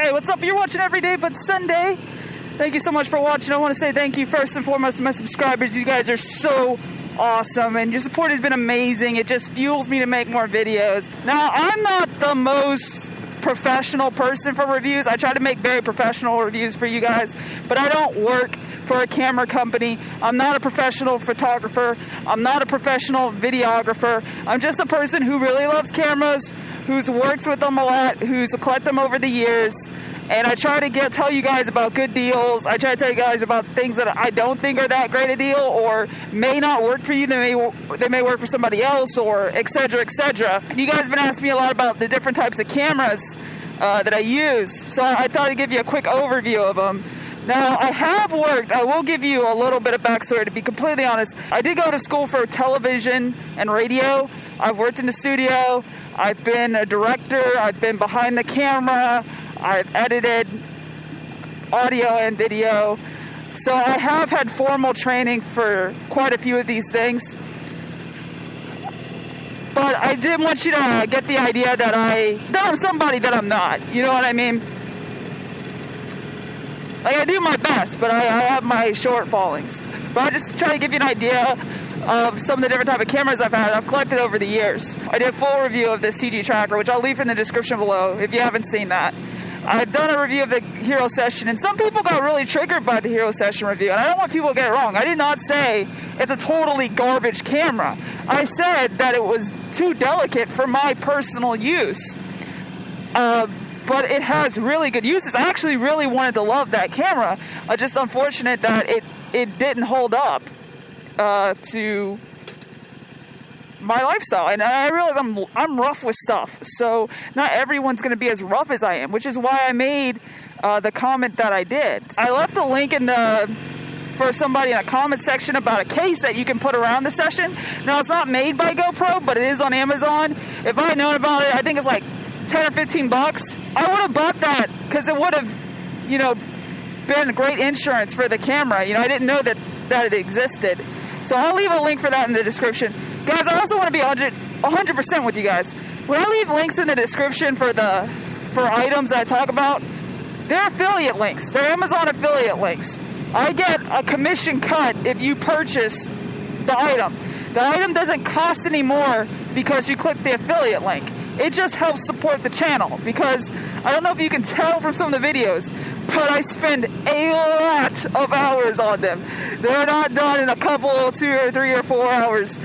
Hey, what's up? You're watching Every Day But Sunday. Thank you so much for watching. I want to say thank you first and foremost to my subscribers. You guys are so awesome, and your support has been amazing. It just fuels me to make more videos. Now, I'm not the most professional person for reviews. I try to make very professional reviews for you guys, but I don't work for a camera company. I'm not a professional photographer. I'm not a professional videographer. I'm just a person who really loves cameras, who's works with them a lot, who's collected them over the years. And I try to tell you guys about good deals. I try to tell you guys about things that I don't think are that great a deal or may not work for you. They may work for somebody else, or et cetera, et cetera. And you guys have been asking me a lot about the different types of cameras that I use. So I thought I'd give you a quick overview of them. Now, I will give you a little bit of backstory, to be completely honest. I did go to school for television and radio. I've worked in the studio. I've been a director. I've been behind the camera. I've edited audio and video. So I have had formal training for quite a few of these things. But I didn't want you to get the idea that I'm somebody that I'm not. You know what I mean? Like, I do my best, but I have my shortfallings. But I just try to give you an idea of some of the different type of cameras I've collected over the years. I did a full review of this CG tracker, which I'll leave in the description below if you haven't seen that. I've done a review of the Hero Session, and some people got really triggered by the Hero Session review, and I don't want people to get it wrong. I did not say it's a totally garbage camera. I said that it was too delicate for my personal use. But it has really good uses. I actually really wanted to love that camera. Just unfortunate that it didn't hold up to my lifestyle. And I realize I'm rough with stuff. So not everyone's going to be as rough as I am, which is why I made the comment that I did. I left a link for somebody in a comment section about a case that you can put around the Session. Now, it's not made by GoPro, but it is on Amazon. If I had known about it, I think it's like 10 or 15 bucks. I would have bought that because it would have, been great insurance for the camera. I didn't know that it existed. So I'll leave a link for that in the description. Guys, I also want to be 100% with you guys. When I leave links in the description for items that I talk about, they're affiliate links. They're Amazon affiliate links. I get a commission cut if you purchase the item. The item doesn't cost any more because you click the affiliate link. It just helps support the channel, because I don't know if you can tell from some of the videos, but I spend a lot of hours on them. They're not done in a couple, 2 or 3 or 4 hours.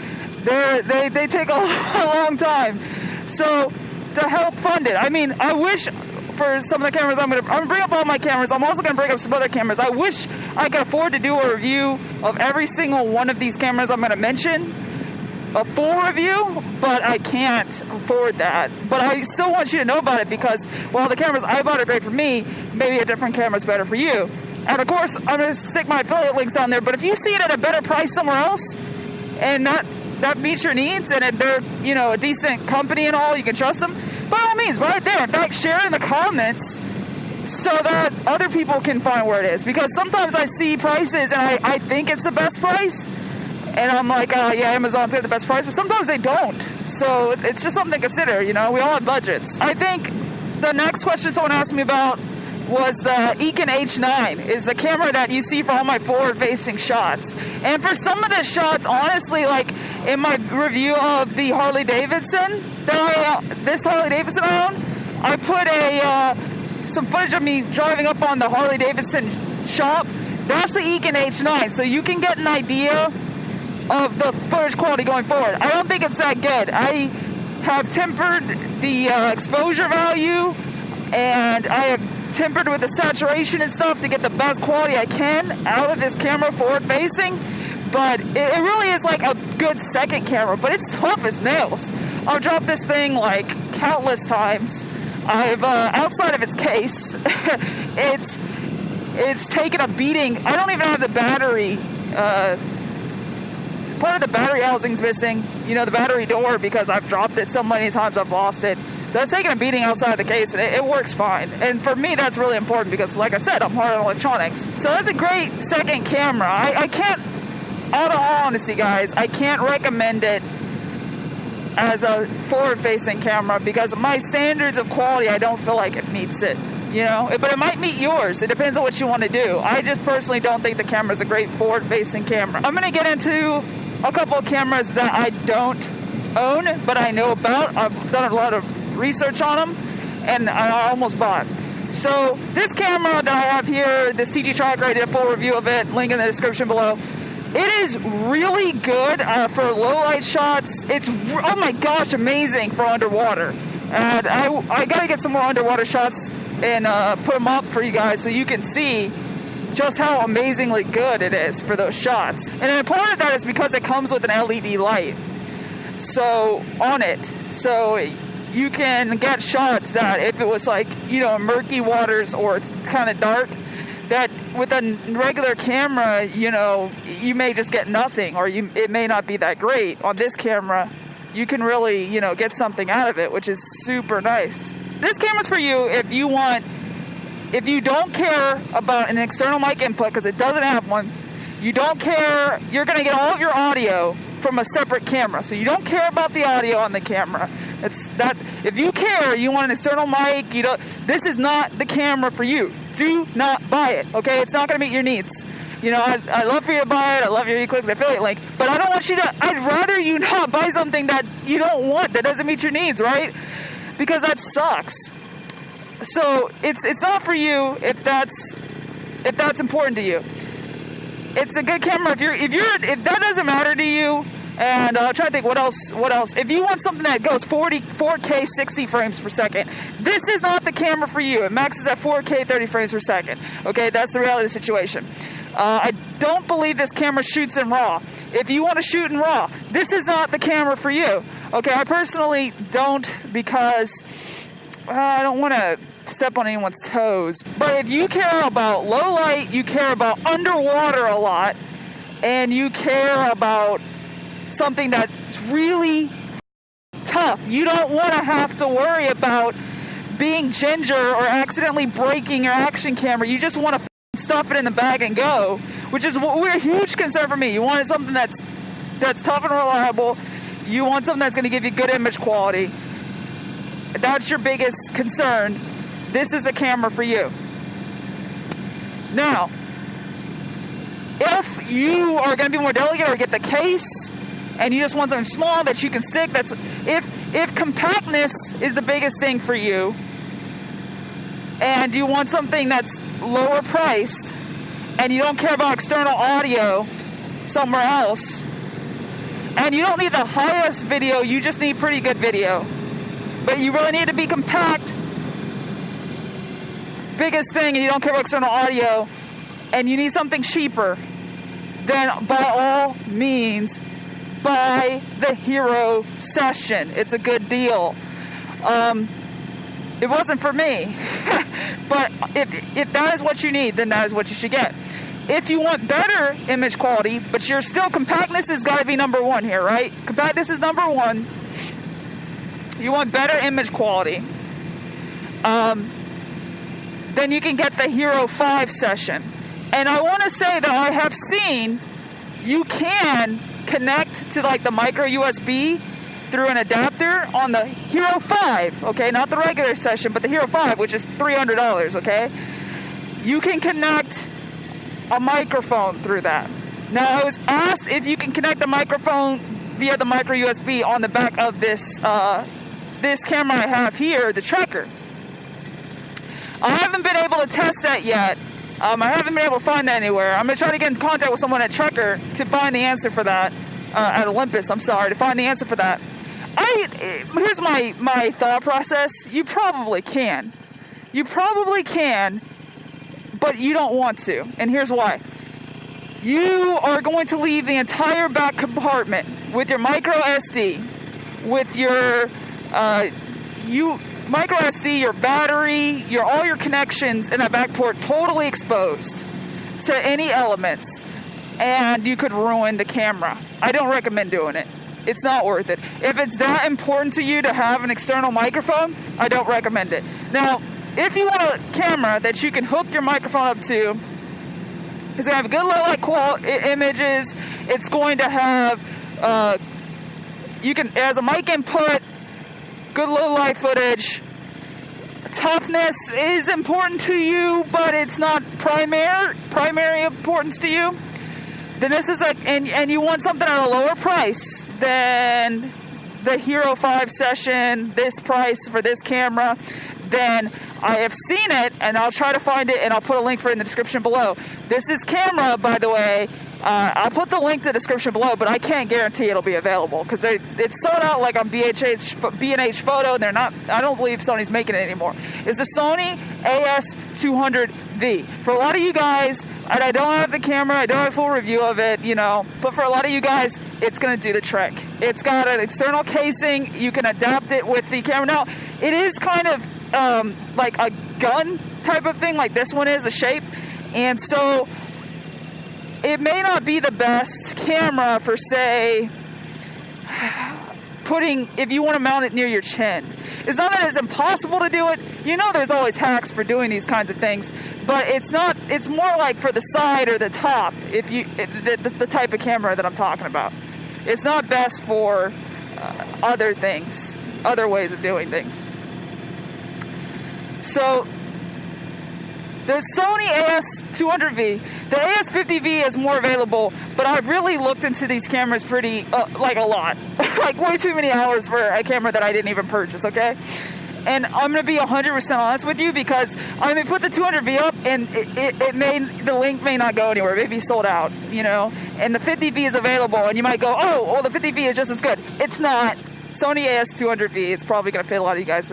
They take a long time. So to help fund it, I wish for some of the cameras, I'm gonna bring up all my cameras. I'm also gonna bring up some other cameras. I wish I could afford to do a review of every single one of these cameras I'm gonna mention. A full review, but I can't afford that. But I still want you to know about it, because while the cameras I bought are great for me, maybe a different camera is better for you. And of course, I'm going to stick my affiliate links down there, but if you see it at a better price somewhere else, and that meets your needs, and they're, a decent company and all, you can trust them, by all means, right there. In fact, share it in the comments so that other people can find where it is. Because sometimes I see prices and I think it's the best price, and I'm like, yeah, Amazon's got the best price, but sometimes they don't. So it's just something to consider, we all have budgets. I think the next question someone asked me about was the Eken H9, is the camera that you see for all my forward-facing shots. And for some of the shots, honestly, like in my review of the Harley Davidson, this Harley Davidson I own, I put some footage of me driving up on the Harley Davidson shop. That's the Eken H9, so you can get an idea of the footage quality going forward. I don't think it's that good. I have tempered the exposure value, and I have tempered with the saturation and stuff to get the best quality I can out of this camera forward facing. But it really is like a good second camera, but it's tough as nails. I've dropped this thing like countless times. I've outside of its case, it's taken a beating. I don't even have the battery. Part of the battery housing's missing, the battery door, because I've dropped it so many times I've lost it. So it's taking a beating outside of the case, and it works fine. And for me, that's really important because, like I said, I'm hard on electronics. So that's a great second camera. I can't, out of all honesty, guys, I can't recommend it as a forward-facing camera because my standards of quality, I don't feel like it meets it. you know, but it might meet yours. It depends on what you want to do. I just personally don't think the camera is a great forward-facing camera. I'm going to get into a couple of cameras that I don't own, but I know about. I've done a lot of research on them, and I almost bought. So this camera that I have here, this CG Tracker, I did a full review of it, link in the description below. It is really good for low light shots. It's, oh my gosh, amazing for underwater. And I gotta get some more underwater shots and put them up for you guys so you can see just how amazingly good it is for those shots. And an important of that is because it comes with an LED light. So on it, so you can get shots that if it was like, you know, murky waters or it's kind of dark, that with a regular camera, you know, you may just get nothing, or it may not be that great. On this camera, you can really, you know, get something out of it, which is super nice. This camera's for you if you don't care about an external mic input, because it doesn't have one. You don't care, you're going to get all of your audio from a separate camera, so you don't care about the audio on the camera. It's that if you care, you want an external mic, this is not the camera for you. Do not buy it, okay? It's not going to meet your needs. You know, I'd love for you to buy it. I'd love for you to click the affiliate link, but I don't want you to, I'd rather you not buy something that you don't want, that doesn't meet your needs, right? Because that sucks. So it's not for you if that's important to you. It's a good camera if that doesn't matter to you. And I'm trying to think what else. If you want something that goes 4K 60 frames per second, this is not the camera for you. It maxes at 4K 30 frames per second. Okay, that's the reality of the situation. I don't believe this camera shoots in RAW. If you want to shoot in RAW, this is not the camera for you. Okay, I personally don't, because I don't want to step on anyone's toes. But if you care about low light, you care about underwater a lot, and you care about something that's really tough, you don't want to have to worry about being ginger or accidentally breaking your action camera. You just want to stuff it in the bag and go, which is a huge concern for me. You want something that's tough and reliable. You want something that's going to give you good image quality. That's your biggest concern. This is the camera for you. Now, if you are going to be more delicate or get the case and you just want something small that you can stick, that's if compactness is the biggest thing for you, and you want something that's lower priced, and you don't care about external audio somewhere else, and you don't need the highest video, you just need pretty good video, but you really need to be compact, biggest thing, and you don't care about external audio, and you need something cheaper, then by all means, buy the Hero Session. It's a good deal. It wasn't for me, but if that is what you need, then that is what you should get. If you want better image quality, but you're still, compactness has got to be number one here, right? Compactness is number one. You want better image quality, then you can get the Hero 5 Session. And I want to say that I have seen you can connect to like the micro USB through an adapter on the Hero 5, okay? Not the regular Session, but the Hero 5, which is $300, okay? You can connect a microphone through that. Now, I was asked if you can connect a microphone via the micro USB on the back of this camera I have here, the Tracker. I haven't been able to test that yet. I haven't been able to find that anywhere. I'm going to try to get in contact with someone at Tracker to find the answer for that. At Olympus, I'm sorry, to find the answer for that. Here's my thought process. You probably can. You probably can, but you don't want to. And here's why. You are going to leave the entire back compartment with your micro SD, with your micro SD, your battery, all your connections in that back port totally exposed to any elements, and you could ruin the camera. I don't recommend doing it. It's not worth it. If it's that important to you to have an external microphone, I don't recommend it. Now, if you want a camera that you can hook your microphone up to, it's going to have good low light images. It's going to have, as a mic input, good low light footage, toughness is important to you, but it's not primary importance to you, then this is like, and you want something at a lower price than the Hero 5 Session, this price for this camera, then I have seen it, and I'll try to find it, and I'll put a link for it in the description below. This is camera, by the way. I'll put the link to the description below, but I can't guarantee it'll be available because it's sold out like on B&H Photo, and they're not. I don't believe Sony's making it anymore. It's the Sony AS200v. For a lot of you guys, and I don't have the camera, I don't have a full review of it, but for a lot of you guys, it's going to do the trick. It's got an external casing. You can adapt it with the camera. Now, it is kind of like a gun type of thing, like this one is, the shape, and so it may not be the best camera for, say, if you want to mount it near your chin. It's not that it's impossible to do it. There's always hacks for doing these kinds of things, but it's more like for the side or the top, the type of camera that I'm talking about. It's not best for other things, other ways of doing things. So, the Sony AS200v, the AS50v is more available, but I've really looked into these cameras pretty, like a lot. Like way too many hours for a camera that I didn't even purchase, okay? And I'm going to be 100% honest with you because I may put the 200v up and the link may not go anywhere. It may be sold out, and the 50v is available and you might go, oh, well, the 50v is just as good. It's not. Sony AS200v is probably going to fit a lot of you guys'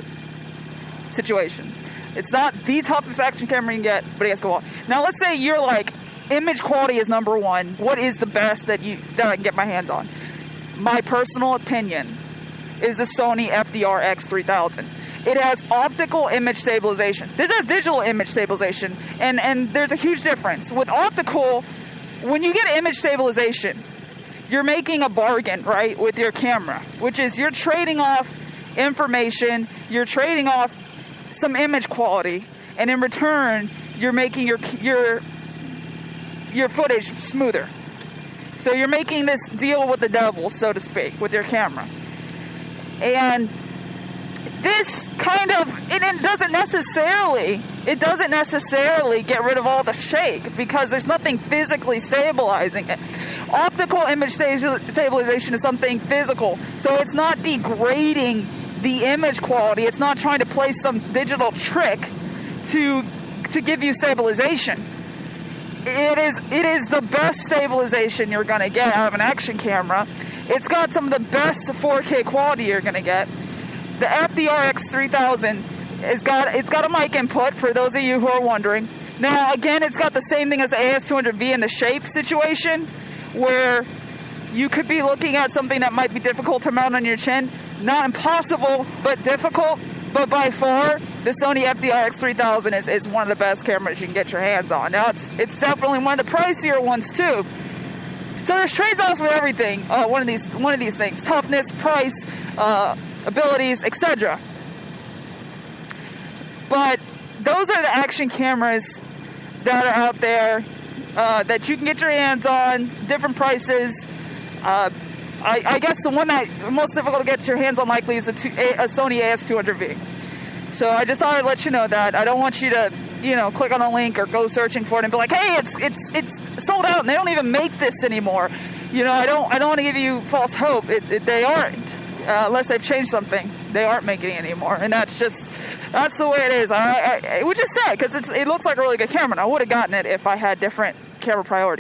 situations. It's not the toughest action camera you can get, but it has to go on. Now, let's say you're like, image quality is number one. What is the best that I can get my hands on? My personal opinion is the Sony FDR-X3000. It has optical image stabilization. This has digital image stabilization, and there's a huge difference. With optical, when you get image stabilization, you're making a bargain, right, with your camera, which is you're trading off information, you're trading off some image quality, and in return you're making your footage smoother. So you're making this deal with the devil, so to speak, with your camera. And this kind of it doesn't necessarily get rid of all the shake because there's nothing physically stabilizing it. Optical image stabilization is something physical, so it's not degrading the image quality. It's not trying to play some digital trick to give you stabilization. It is the best stabilization you're going to get out of an action camera. It's got some of the best 4K quality you're going to get. The FDR-X3000 it's got a mic input for those of you who are wondering. Now again, it's got the same thing as the AS200v in the shape situation, where you could be looking at something that might be difficult to mount on your chin. Not impossible, but difficult. But by far, the Sony FDR-X3000 is one of the best cameras you can get your hands on. Now, it's definitely one of the pricier ones too. So there's trade-offs with everything. One of these things: toughness, price, abilities, etc. But those are the action cameras that are out there that you can get your hands on, different prices. I guess the one that most difficult to get your hands on likely is a Sony AS200v. So I just thought I'd let you know that. I don't want you to, click on a link or go searching for it and be like, hey, it's sold out and they don't even make this anymore. I don't want to give you false hope. They aren't, unless they've changed something. They aren't making it anymore, and that's the way it is. Which is sad because it looks like a really good camera. And I would have gotten it if I had different camera priorities.